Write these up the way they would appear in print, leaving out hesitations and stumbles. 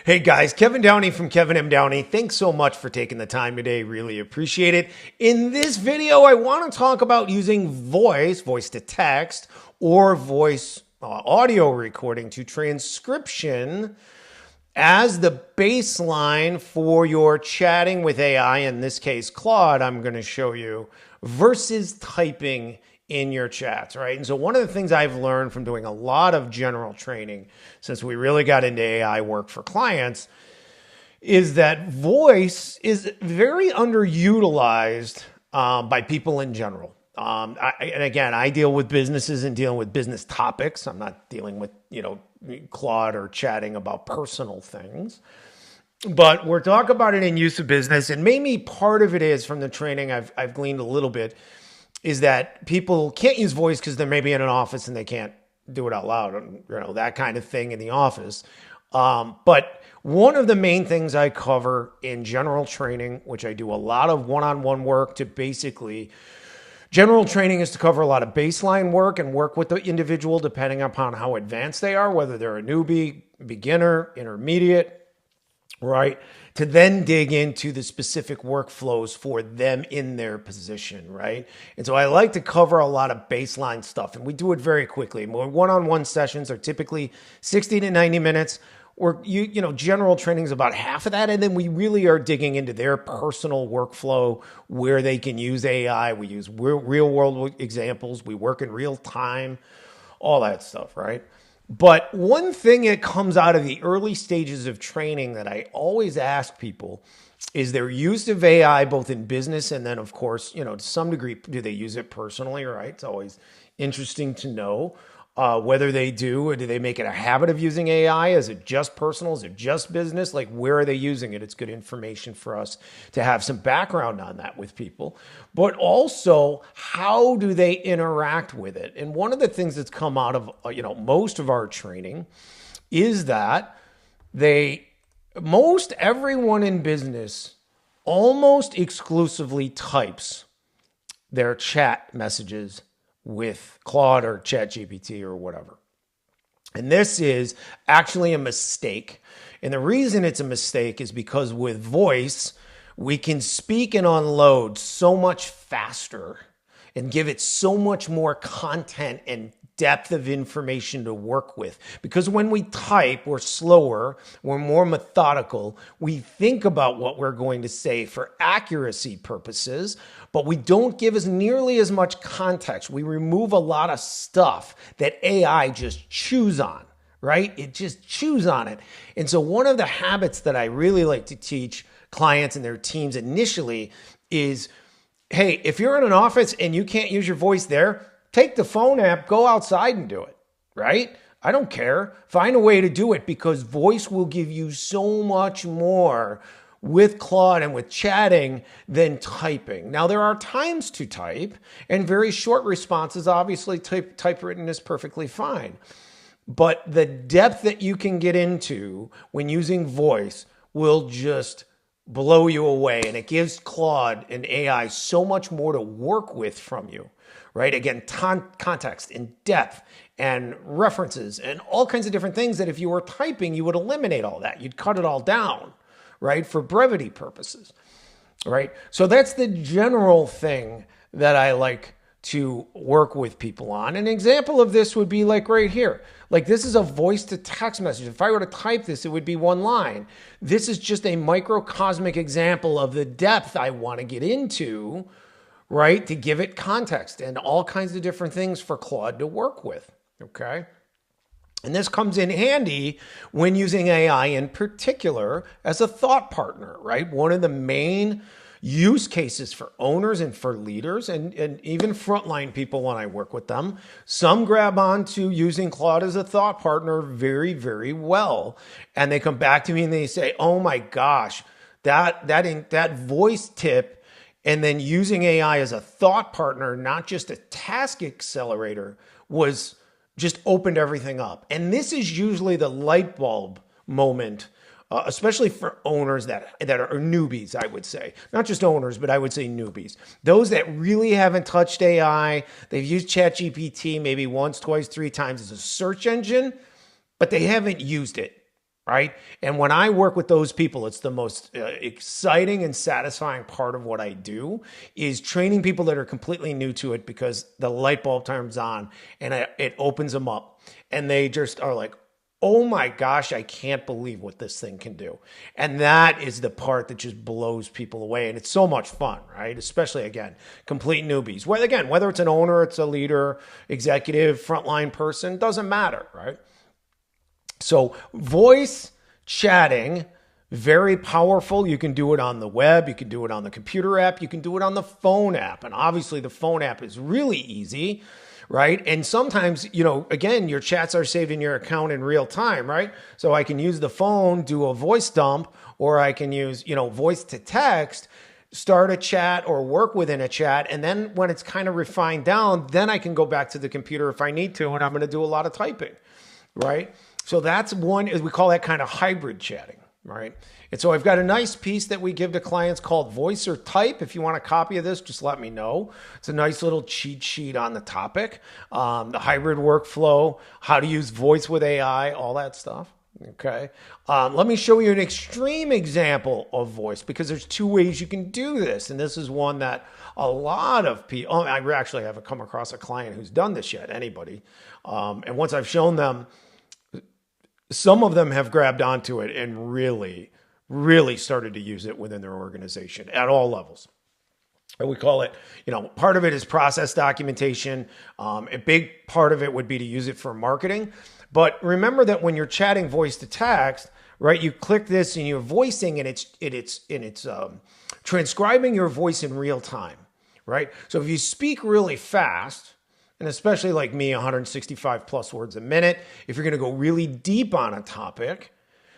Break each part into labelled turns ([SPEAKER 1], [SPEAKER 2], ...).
[SPEAKER 1] Hey guys, Kevin Downey from Kevin M. Downey. Thanks so much for taking the time today. Really appreciate it. In this video, I want to talk about using voice to text, or voice audio recording to transcription as the baseline for your chatting with AI, in this case, Claude, I'm going to show you, versus typing in your chats, right? And so one of the things I've learned from doing a lot of general training since we really got into AI work for clients is that voice is very underutilized by people in general. And again, I deal with businesses and dealing with business topics. I'm not dealing with, Claude or chatting about personal things. But we're talking about it in use of business. And maybe part of it is from the training I've gleaned a little bit is that people can't use voice because they're maybe in an office and they can't do it out loud, that kind of thing in the office. But one of the main things I cover in general training, which I do a lot of one-on-one work to basically, general training is to cover a lot of baseline work and work with the individual depending upon how advanced they are, whether they're a newbie, beginner, intermediate, right? To then dig into the specific workflows for them in their position, right? And so I like to cover a lot of baseline stuff, and we do it very quickly. More one-on-one sessions are typically 60 to 90 minutes, or general training is about half of that, and then we really are digging into their personal workflow where they can use AI. We use real-world examples. We work in real time, all that stuff, right? But one thing that comes out of the early stages of training that I always ask people is their use of AI, both in business and then, of course, to some degree, do they use it personally, right? It's always interesting to know whether they do, or do they make it a habit of using AI? Is it just personal? Is it just business? Like, where are they using it? It's good information for us to have some background on that with people. But also, how do they interact with it? And one of the things that's come out of most of our training is that everyone in business almost exclusively types their chat messages with Claude or ChatGPT or whatever. And this is actually a mistake. And the reason it's a mistake is because with voice, we can speak and unload so much faster and give it so much more content and depth of information to work with. Because when we type, we're slower, we're more methodical, we think about what we're going to say for accuracy purposes, but we don't give us nearly as much context. We remove a lot of stuff that AI just chews on, right? It just chews on it. And so one of the habits that I really like to teach clients and their teams initially is, hey, if you're in an office and you can't use your voice there, take the phone app, go outside and do it, right? I don't care. Find a way to do it, because voice will give you so much more with Claude and with chatting than typing. Now, there are times to type, and very short responses, obviously typewritten is perfectly fine. But the depth that you can get into when using voice will just blow you away. And it gives Claude and AI so much more to work with from you, right? Again, context and depth and references and all kinds of different things that if you were typing, you would eliminate all that. You'd cut it all down, right? For brevity purposes, right? So that's the general thing that I like to work with people on. An example of this would be like right here. Like, this is a voice to text message. If I were to type this, it would be one line. This is just a microcosmic example of the depth I want to get into, right? To give it context and all kinds of different things for Claude to work with, okay? And this comes in handy when using AI in particular as a thought partner, right? One of the main use cases for owners and for leaders and even frontline people when I work with them, some grab on to using Claude as a thought partner very, very well. And they come back to me and they say, oh my gosh, that voice tip, and then using AI as a thought partner, not just a task accelerator, was just opened everything up. And this is usually the light bulb moment, especially for owners that are newbies, I would say. Not just owners, but I would say newbies. Those that really haven't touched AI, they've used ChatGPT maybe once, twice, three times as a search engine, but they haven't used it. right? And when I work with those people, it's the most exciting and satisfying part of what I do is training people that are completely new to it because the light bulb turns on and it opens them up and they just are like, oh my gosh, I can't believe what this thing can do. And that is the part that just blows people away. And it's so much fun, right? Especially, again, complete newbies. Whether it's an owner, it's a leader, executive, frontline person, doesn't matter, right? So voice chatting, very powerful. You can do it on the web. You can do it on the computer app. You can do it on the phone app. And obviously the phone app is really easy, right? And sometimes, again, your chats are saved in your account in real time, right? So I can use the phone, do a voice dump, or I can use, voice to text, start a chat or work within a chat. And then when it's kind of refined down, then I can go back to the computer if I need to, and I'm going to do a lot of typing, right? So that's one, we call that kind of hybrid chatting, right? And so I've got a nice piece that we give to clients called Voice or Type. If you want a copy of this, just let me know. It's a nice little cheat sheet on the topic, the hybrid workflow, how to use voice with AI, all that stuff. Okay. Let me show you an extreme example of voice because there's two ways you can do this. And this is one that a lot of people, I actually haven't come across a client who's done this yet, anybody. And once I've shown them, some of them have grabbed onto it and really started to use it within their organization at all levels. And we call it, part of it is process documentation. A big part of it would be to use it for marketing. But remember that when you're chatting voice to text, right, you click this and you're voicing and it's transcribing your voice in real time, right? So if you speak really fast, and especially like me, 165 plus words a minute, if you're going to go really deep on a topic,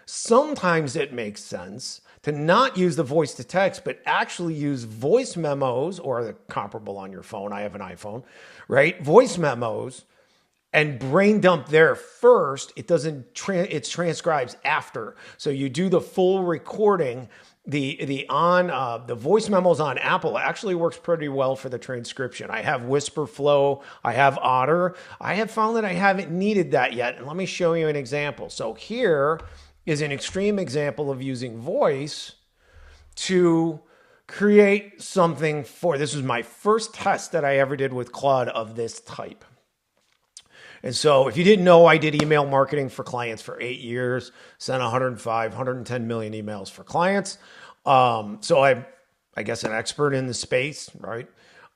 [SPEAKER 1] sometimes it makes sense to not use the voice to text, but actually use voice memos or the comparable on your phone. I have an iPhone, right? Voice memos and brain dump there first. It transcribes after. So you do the full recording. The voice memos on Apple actually works pretty well for the transcription. I have Whisper Flow. I have Otter. I have found that I haven't needed that yet. And let me show you an example. So here is an extreme example of using voice to create something this was my first test that I ever did with Claude of this type. And so if you didn't know, I did email marketing for clients for 8 years, sent 110 million emails for clients. So I'm, I guess, an expert in the space, right?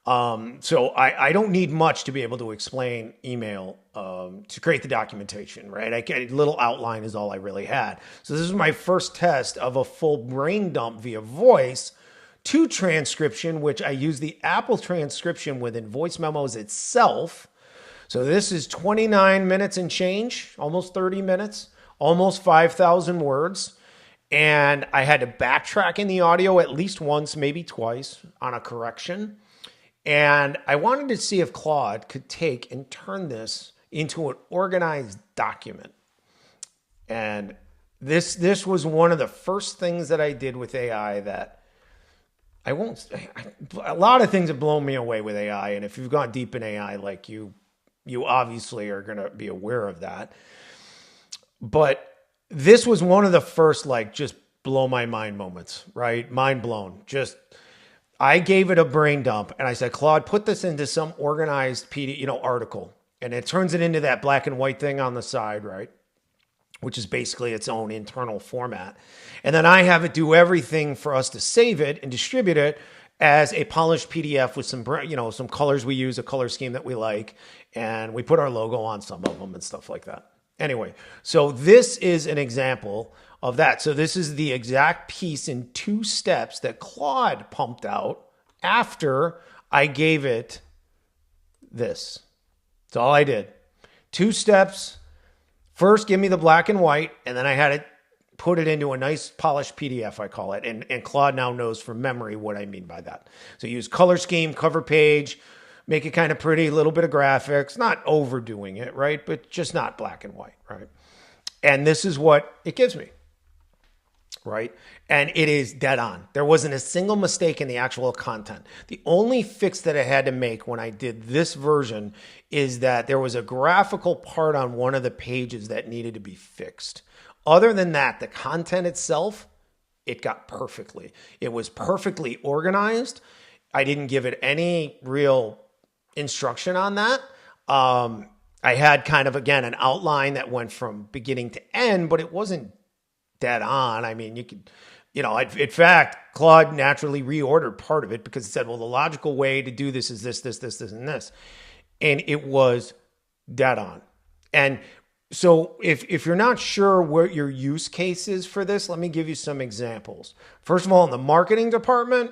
[SPEAKER 1] So I don't need much to be able to explain email to create the documentation, right? A little outline is all I really had. So this is my first test of a full brain dump via voice to transcription, which I use the Apple transcription within voice memos itself. So this is 29 minutes and change, almost 30 minutes, almost 5,000 words. And I had to backtrack in the audio at least once, maybe twice on a correction. And I wanted to see if Claude could take and turn this into an organized document. And this was one of the first things that I did with AI that a lot of things have blown me away with AI. And if you've gone deep in AI, like you obviously are going to be aware of that. But this was one of the first, just blow my mind moments, right? Mind blown. I gave it a brain dump and I said, Claude, put this into some organized article. And it turns it into that black and white thing on the side, right? Which is basically its own internal format. And then I have it do everything for us to save it and distribute it as a polished PDF with some colors we use, a color scheme that we like, and we put our logo on some of them and stuff like that. Anyway, so this is an example of that. So this is the exact piece in 2 steps that Claude pumped out after I gave it this. That's all I did. 2 steps. First, give me the black and white, and then I had it put it into a nice polished PDF, I call it. And Claude now knows from memory what I mean by that. So use color scheme, cover page, make it kind of pretty, a little bit of graphics, not overdoing it, right? But just not black and white, right? And this is what it gives me, right? And it is dead on. There wasn't a single mistake in the actual content. The only fix that I had to make when I did this version is that there was a graphical part on one of the pages that needed to be fixed. Other than that, the content itself, it got perfectly. It was perfectly organized. I didn't give it any real instruction on that. I had kind of, again, an outline that went from beginning to end, but it wasn't dead on. I mean, you could, in fact, Claude naturally reordered part of it because it said, well, the logical way to do this is this, and this. And it was dead on. And so if you're not sure what your use case is for this, let me give you some examples. First of all, in the marketing department,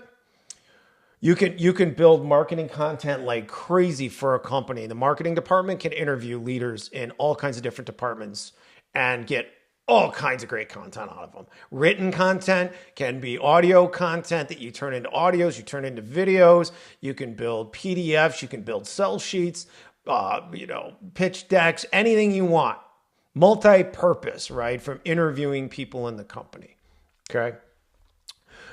[SPEAKER 1] you can build marketing content like crazy for a company. The marketing department can interview leaders in all kinds of different departments and get all kinds of great content out of them. Written content can be audio content that you turn into audios, you turn into videos. You can build PDFs, you can build sell sheets, pitch decks, anything you want. Multi-purpose, right? From interviewing people in the company. Okay.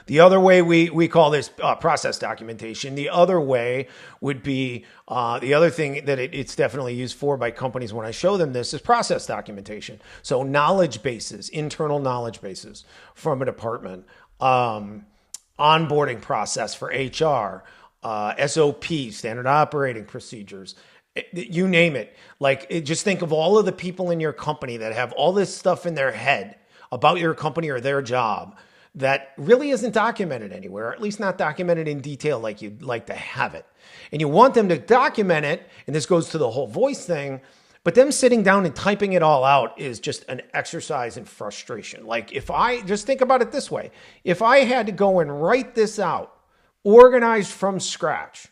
[SPEAKER 1] The other way we call this process documentation. The other way would be the other thing that it's definitely used for by companies when I show them this is process documentation. So knowledge bases, internal knowledge bases from a department, onboarding process for HR, SOP, standard operating procedures. You name it. Just think of all of the people in your company that have all this stuff in their head about your company or their job that really isn't documented anywhere, or at least not documented in detail like you'd like to have it. And you want them to document it, and this goes to the whole voice thing, but them sitting down and typing it all out is just an exercise in frustration. If I just think about it this way, if I had to go and write this out, organized from scratch,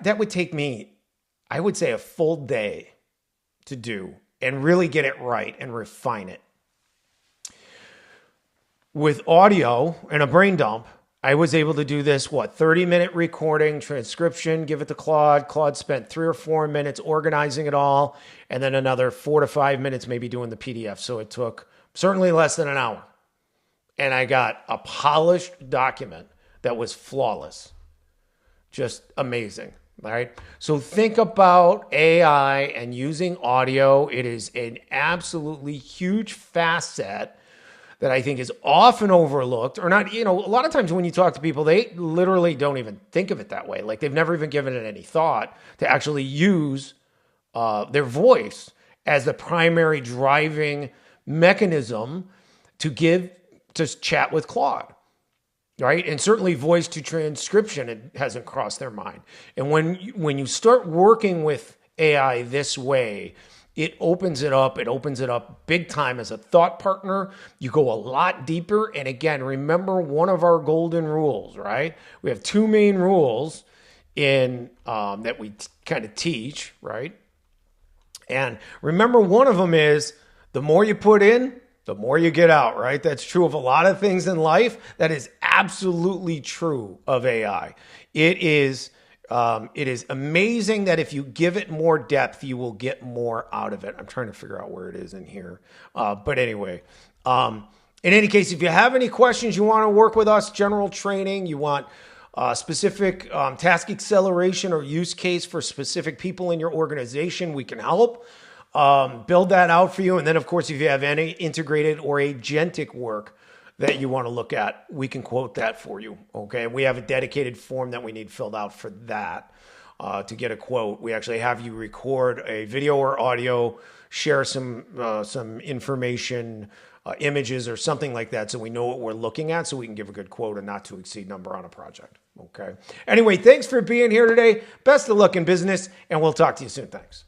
[SPEAKER 1] that would take me, I would say, a full day to do and really get it right and refine it. With audio and a brain dump, I was able to do this, 30-minute recording, transcription, give it to Claude. Claude spent 3 or 4 minutes organizing it all, and then another 4 to 5 minutes maybe doing the PDF. So it took certainly less than an hour. And I got a polished document that was flawless. Just amazing. All right. So think about AI and using audio. It is an absolutely huge facet that I think is often overlooked or not. A lot of times when you talk to people, they literally don't even think of it that way. They've never even given it any thought to actually use their voice as the primary driving mechanism to chat with Claude. Right. And certainly voice to transcription, it hasn't crossed their mind. And when you start working with AI this way, it opens it up. It opens it up big time as a thought partner. You go a lot deeper. And again, remember one of our golden rules, right? We have 2 main rules in that we kind of teach, right? And remember one of them is the more you put in, the more you get out, right? That's true of a lot of things in life. That is absolutely true of AI. It is amazing that if you give it more depth, you will get more out of it. I'm trying to figure out where it is in here. But anyway, in any case, if you have any questions, you want to work with us, general training, you want specific task acceleration or use case for specific people in your organization, we can help. Build that out for you. And then, of course, if you have any integrated or agentic work that you want to look at, we can quote that for you. Okay. We have a dedicated form that we need filled out for that to get a quote. We actually have you record a video or audio, share some information, images or something like that, so we know what we're looking at, so we can give a good quote and not to exceed number on a project. Okay. Anyway, thanks for being here today. Best of luck in business, and we'll talk to you soon. Thanks.